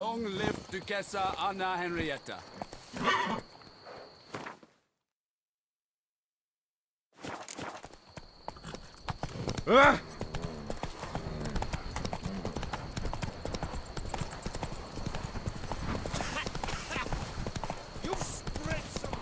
Long live Duchessa Anna Henrietta. Ah! You've spread some...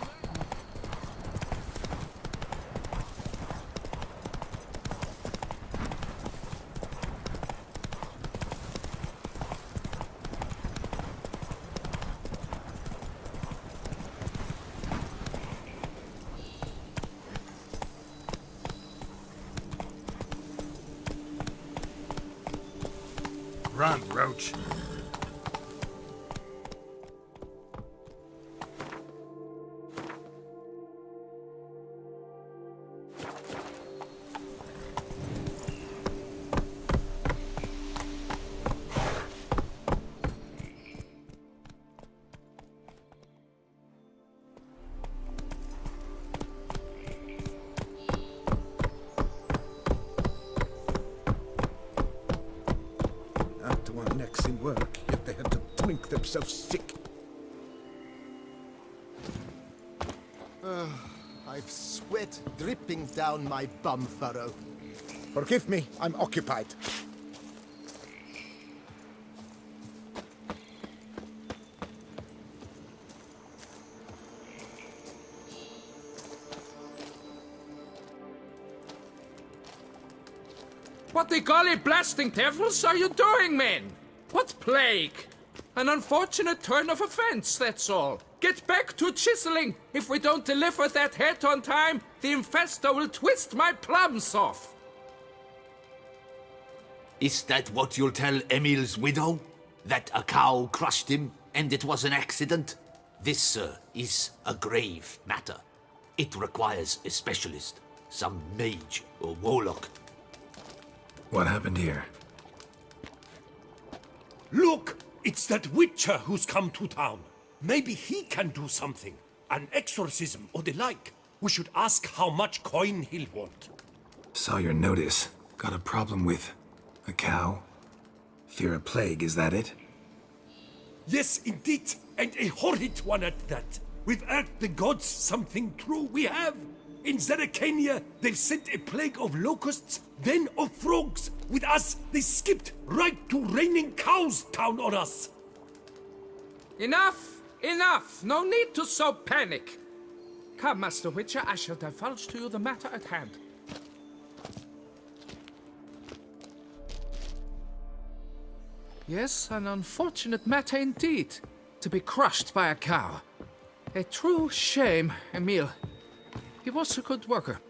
Run, Roach. Up to our necks in work, yet they had to drink themselves sick. I've sweat dripping down my bum furrow. Forgive me, I'm occupied. What the golly blasting devils are you doing, men? What plague? An unfortunate turn of offense, that's all. Get back to chiseling. If we don't deliver that head on time, the infestor will twist my plums off. Is that what you'll tell Emil's widow? That a cow crushed him and it was an accident? This, sir, is a grave matter. It requires a specialist, some mage or warlock. What happened here? Look! It's that Witcher who's come to town. Maybe he can do something. An exorcism or the like. We should ask how much coin he'll want. Saw your notice. Got a problem with a cow? Fear a plague, is that it? Yes, indeed. And a horrid one at that. We've earned the gods something true, we have. In Zeracania, they've sent a plague of locusts, then of frogs. With us, they skipped right to raining cows down on us. Enough! Enough! No need to so panic. Come, Master Witcher, I shall divulge to you the matter at hand. Yes, an unfortunate matter indeed. To be crushed by a cow. A true shame, Emil. He was a good worker.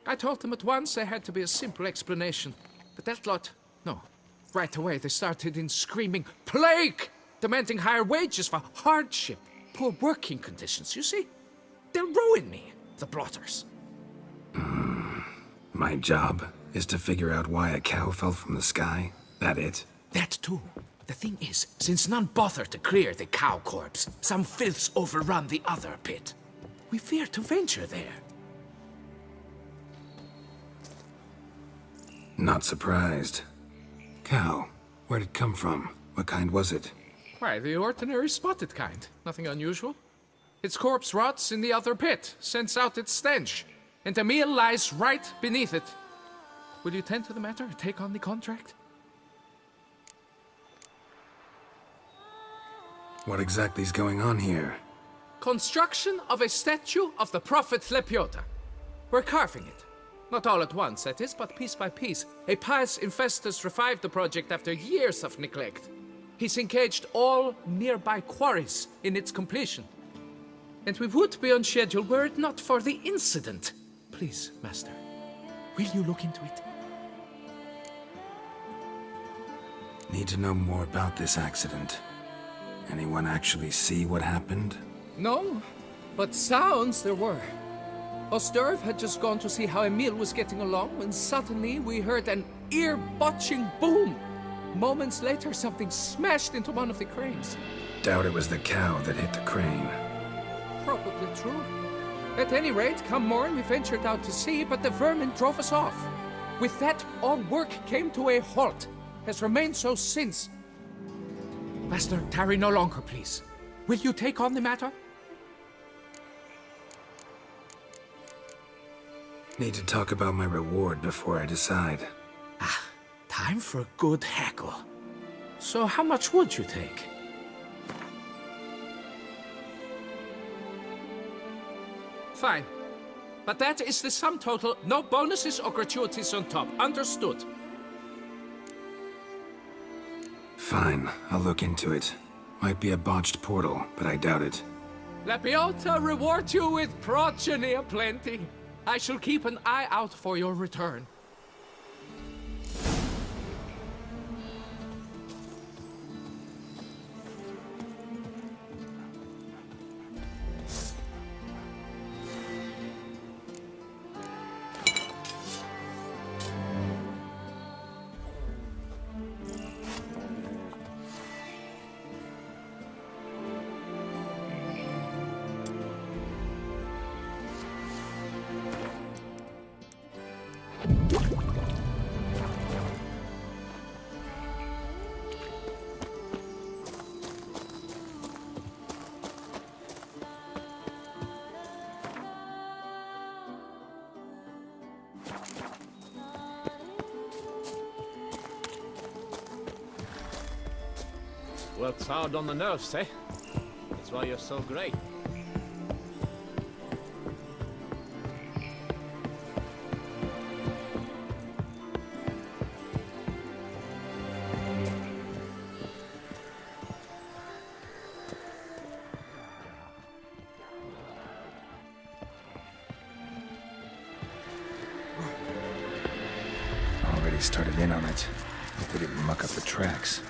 I told them at once there had to be a simple explanation. But that lot, no. Right away they started in screaming, plague! Demanding higher wages for hardship, poor working conditions, you see? They'll ruin me, the blotters. My job is to figure out why a cow fell from the sky. That it? That too. The thing is, since none bother to clear the cow corpse, some filths overrun the other pit. We fear to venture there. Not surprised. Cow, where'd it come from? What kind was it? Why, the ordinary spotted kind. Nothing unusual. Its corpse rots in the other pit, sends out its stench, and Emil lies right beneath it. Will you tend to the matter, take on the contract? What exactly is going on here? Construction of a statue of the prophet Lepiota. We're carving it. Not all at once, that is, but piece by piece. A pious infestus revived the project after years of neglect. He's engaged all nearby quarries in its completion. And we would be on schedule were it not for the incident. Please, Master, will you look into it? Need to know more about this accident. Anyone actually see what happened? No, but sounds there were. Osterv had just gone to see how Emil was getting along when suddenly we heard an ear-botching boom. Moments later, something smashed into one of the cranes. Doubt it was the cow that hit the crane. Probably true. At any rate, come morn, we ventured out to sea, but the vermin drove us off. With that, all work came to a halt. Has remained so since. Master, tarry no longer, please. Will you take on the matter? Need to talk about my reward before I decide. Time for a good haggle. So how much would you take? Fine. But that is the sum total, no bonuses or gratuities on top. Understood? Fine, I'll look into it. Might be a botched portal, but I doubt it. La Biota reward you with progeny aplenty. I shall keep an eye out for your return. Works hard on the nerves, eh? That's why you're so great. Already started in on it. Hope they didn't muck up the tracks.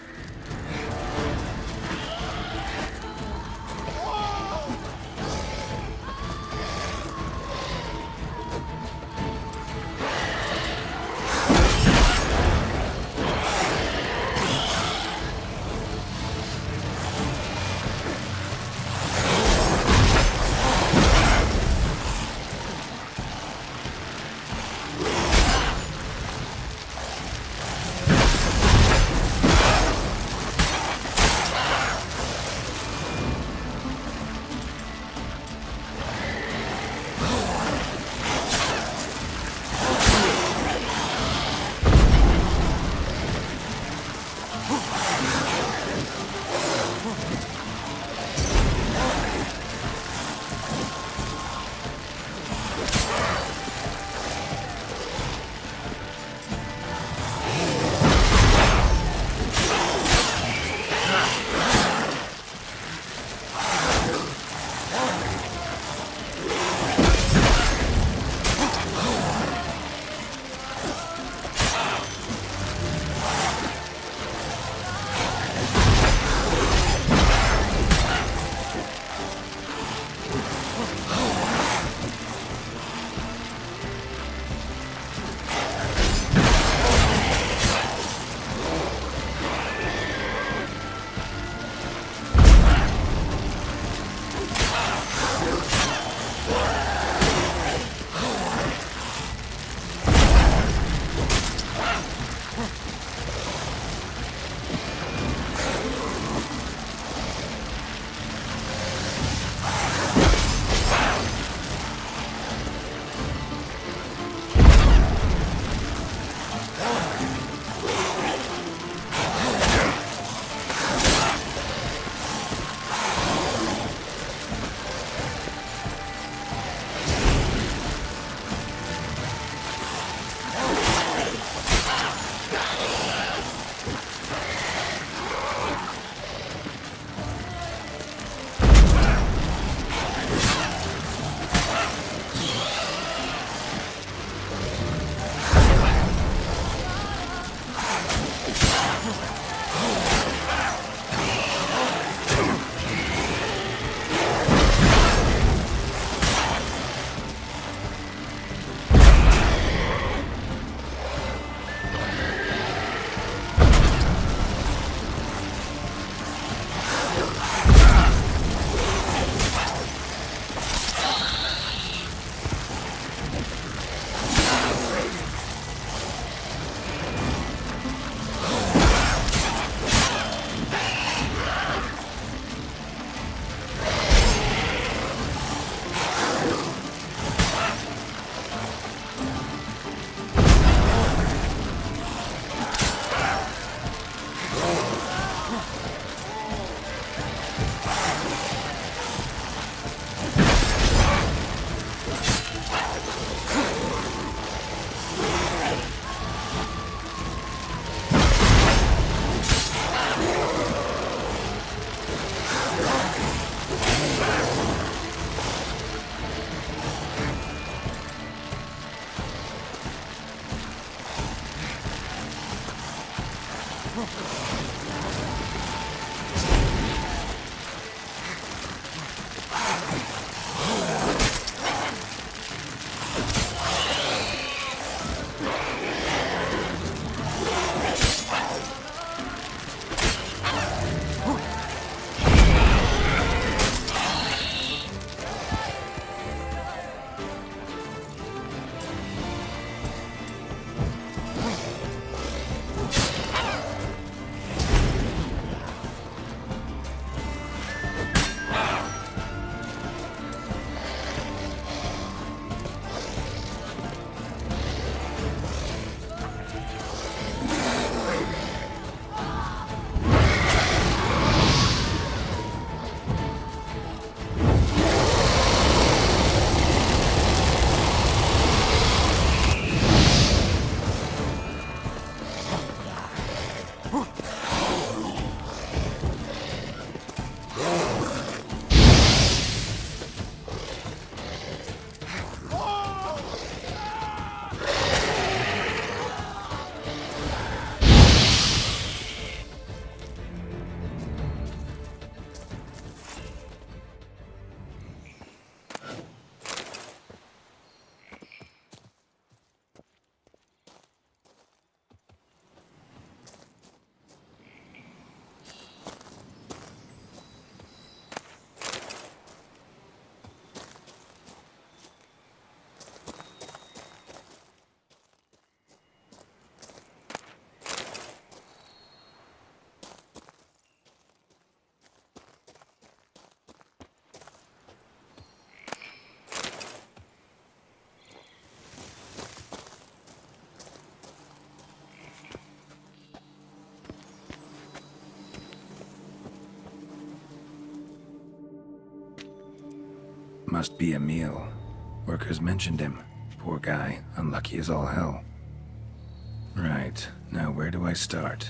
Must be Emil. Workers mentioned him. Poor guy, unlucky as all hell. Right, now where do I start?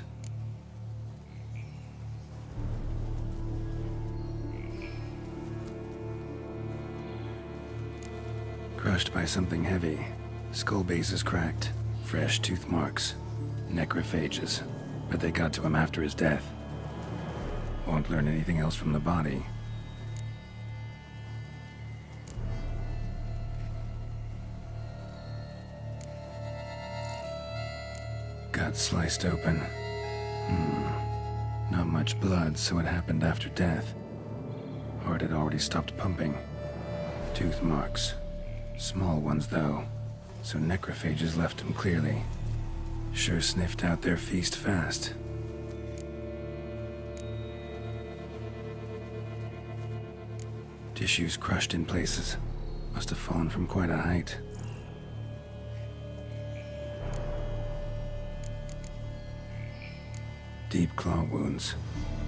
Crushed by something heavy. Skull base is cracked. Fresh tooth marks. Necrophages. But they got to him after his death. Won't learn anything else from the body. Gut sliced open. Not much blood, so it happened after death. Heart had already stopped pumping. Tooth marks. Small ones, though, so necrophages left him clearly. Sure sniffed out their feast fast. Tissues crushed in places. Must have fallen from quite a height. Deep claw wounds.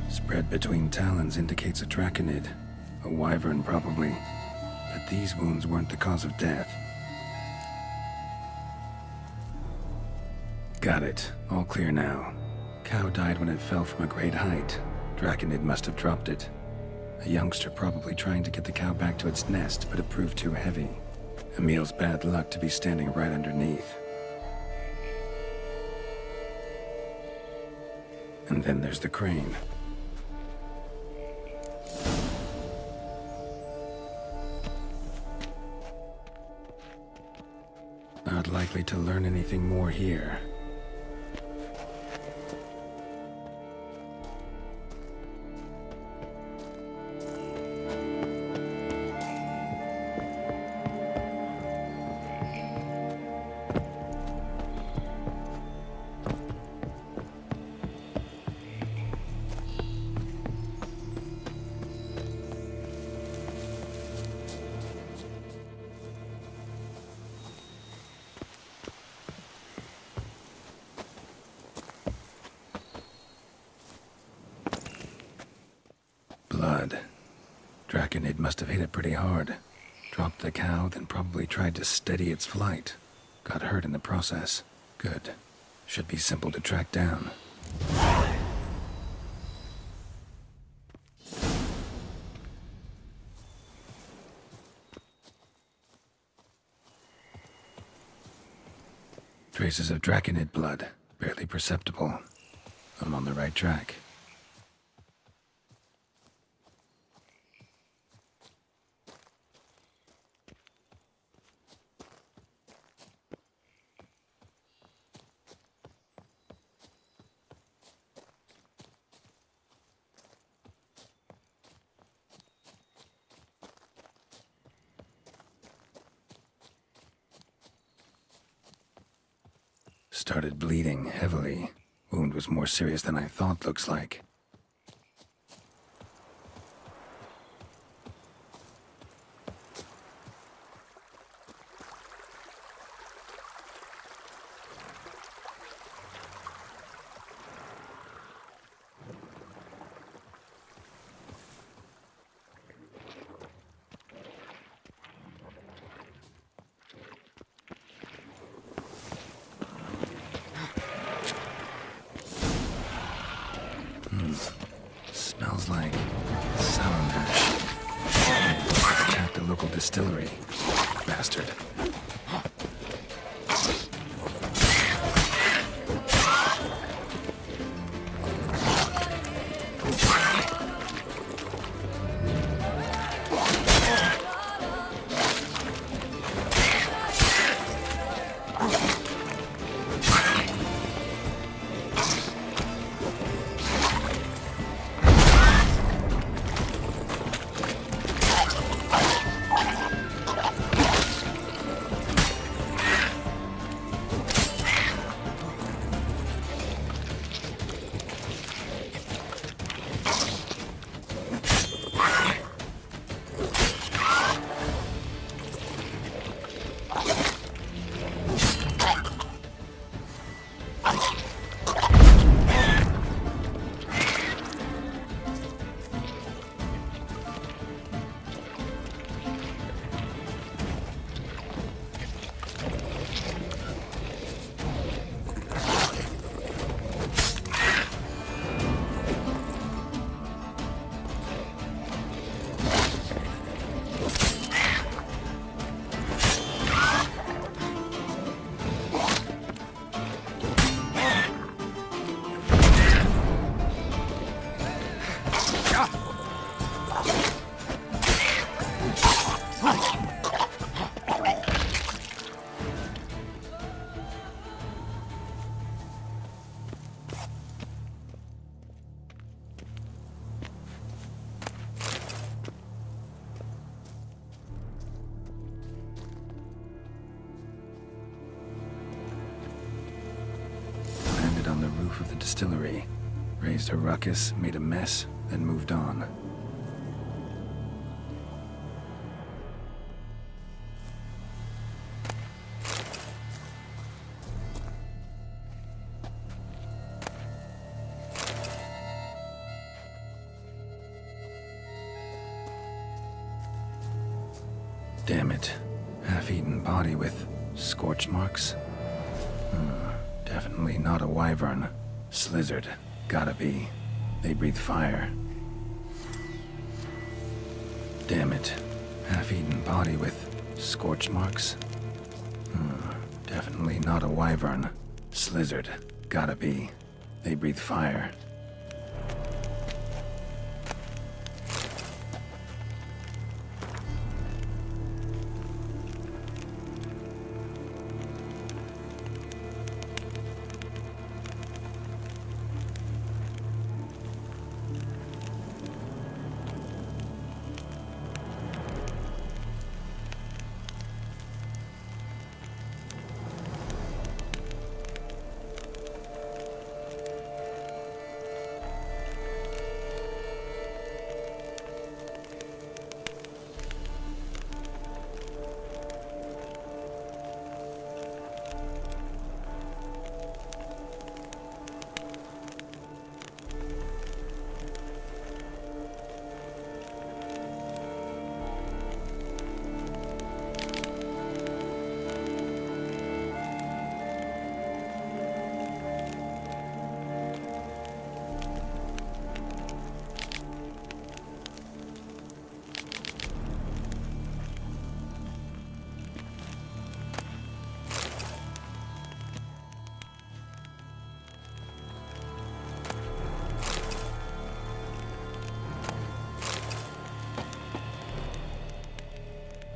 Spread between talons indicates a draconid. A wyvern, probably. But these wounds weren't the cause of death. Got it. All clear now. Cow died when it fell from a great height. Draconid must have dropped it. A youngster probably trying to get the cow back to its nest, but it proved too heavy. Emil's bad luck to be standing right underneath. And then there's the crane. Not likely to learn anything more here. Blood. Draconid must have hit it pretty hard. Dropped the cow, then probably tried to steady its flight. Got hurt in the process. Good. Should be simple to track down. Traces of draconid blood. Barely perceptible. I'm on the right track. Started bleeding heavily. Wound was more serious than I thought, looks like. Smells like sour mash. Attacked the local distillery. Bastard. Landed on the roof of the distillery, raised a ruckus, made a mess, then moved on. Damn it. Half-eaten body with scorch marks? Definitely not a wyvern. Slizzard. Gotta be. They breathe fire. Damn it. Half-eaten body with scorch marks? Definitely not a wyvern. Slizzard. Gotta be. They breathe fire.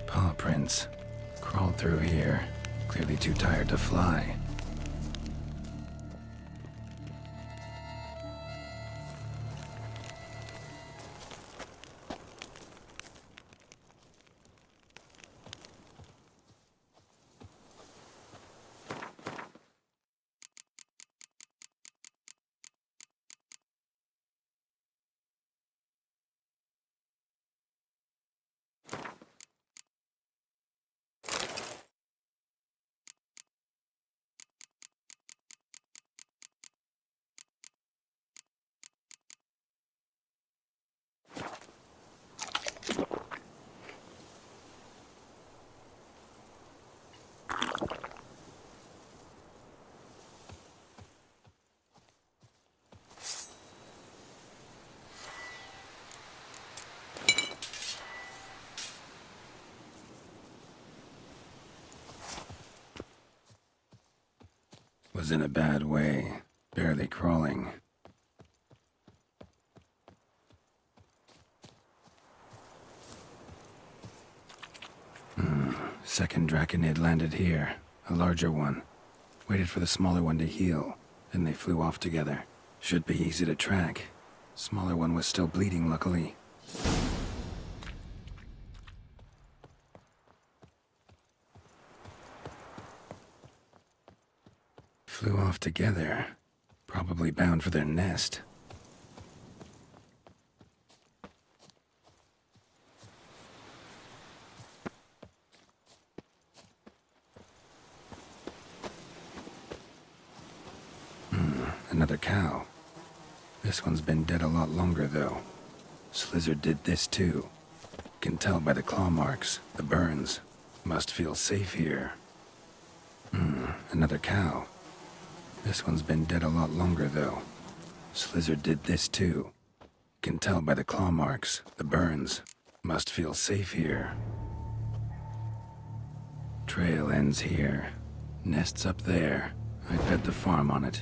Paw prints. Crawled through here. Clearly too tired to fly. Was in a bad way. Barely crawling. Second draconid landed here. A larger one. Waited for the smaller one to heal. Then they flew off together. Should be easy to track. Smaller one was still bleeding, luckily. Flew off together. Probably bound for their nest. Another cow. This one's been dead a lot longer, though. Slizzard did this, too. Can tell by the claw marks, the burns. Must feel safe here. Another cow. This one's been dead a lot longer, though. Slizzard did this, too. Can tell by the claw marks, the burns. Must feel safe here. Trail ends here. Nest's up there. I bet the farm on it.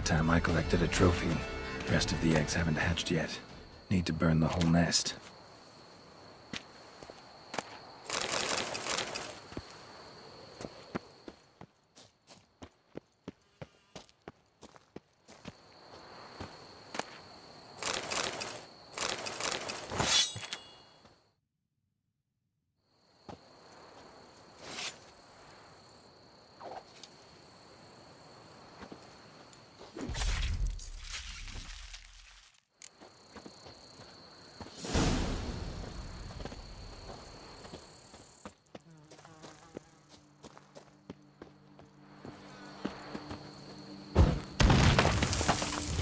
time I collected a trophy. Rest of the eggs haven't hatched yet. Need to burn the whole nest.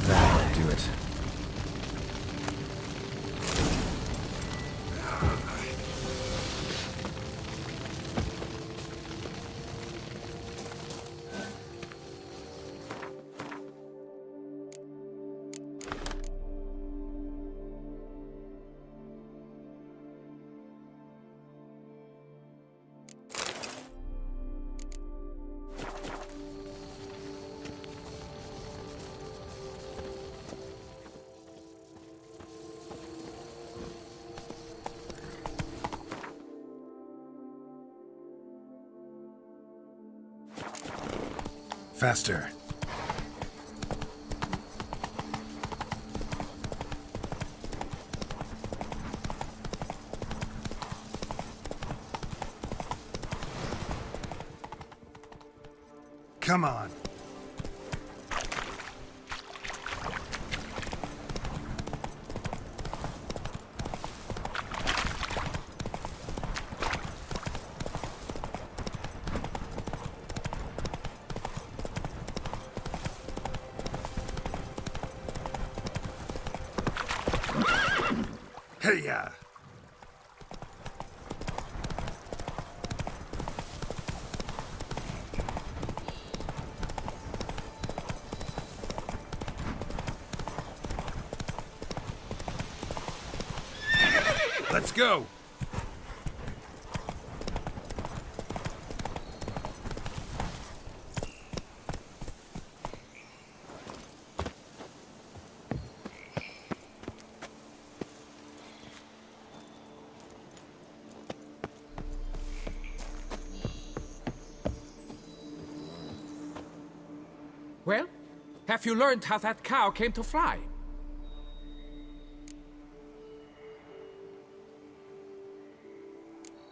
That'll do it. Faster. Come on. Hey-ya! Let's go! Well, have you learned how that cow came to fly?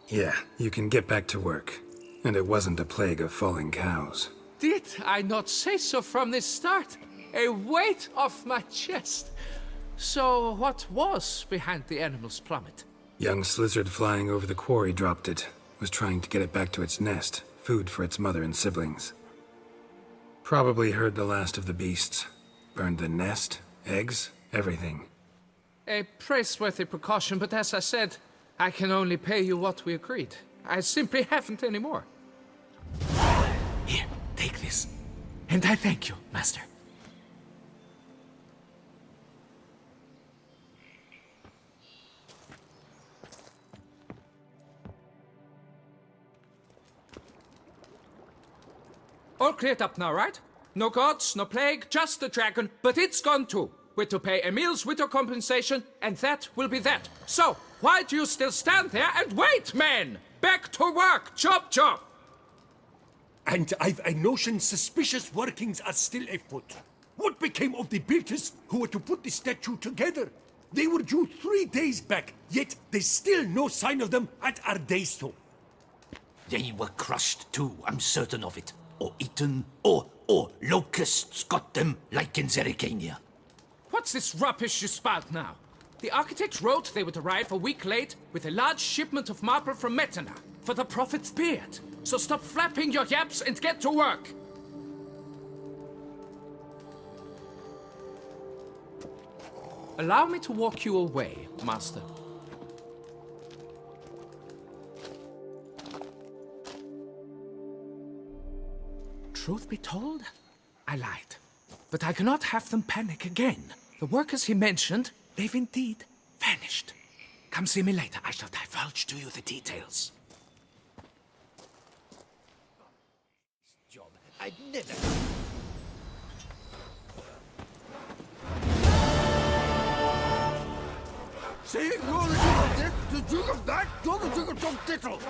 Yeah, you can get back to work. And it wasn't a plague of falling cows. Did I not say so from the start? A weight off my chest. So what was behind the animal's plummet? Young lizard flying over the quarry dropped it. Was trying to get it back to its nest. Food for its mother and siblings. Probably heard the last of the beasts. Burned the nest, eggs, everything. A praiseworthy precaution, but as I said, I can only pay you what we agreed. I simply haven't any more. Here, take this. And I thank you, Master. All cleared up now, right? No gods, no plague, just the dragon, but it's gone too. We're to pay Emil's widow compensation, and that will be that. So, why do you still stand there and wait, men? Back to work! Chop, chop! And I've a notion suspicious workings are still afoot. What became of the builders who were to put the statue together? They were due 3 days back, yet there's still no sign of them at our daystone. They were crushed too, I'm certain of it. Or eaten, or locusts got them, like in Zerikania. What's this rubbish you spout now? The architect wrote they would arrive a week late with a large shipment of marble from Metana for the prophet's beard. So stop flapping your yaps and get to work. Allow me to walk you away, Master. Truth be told, I lied. But I cannot have them panic again. The workers he mentioned, they've indeed vanished. Come see me later. I shall divulge to you the details. Job. I'd never. Saying you're the Duke of this, the Duke of that, you're the Duke of Tom Tittle.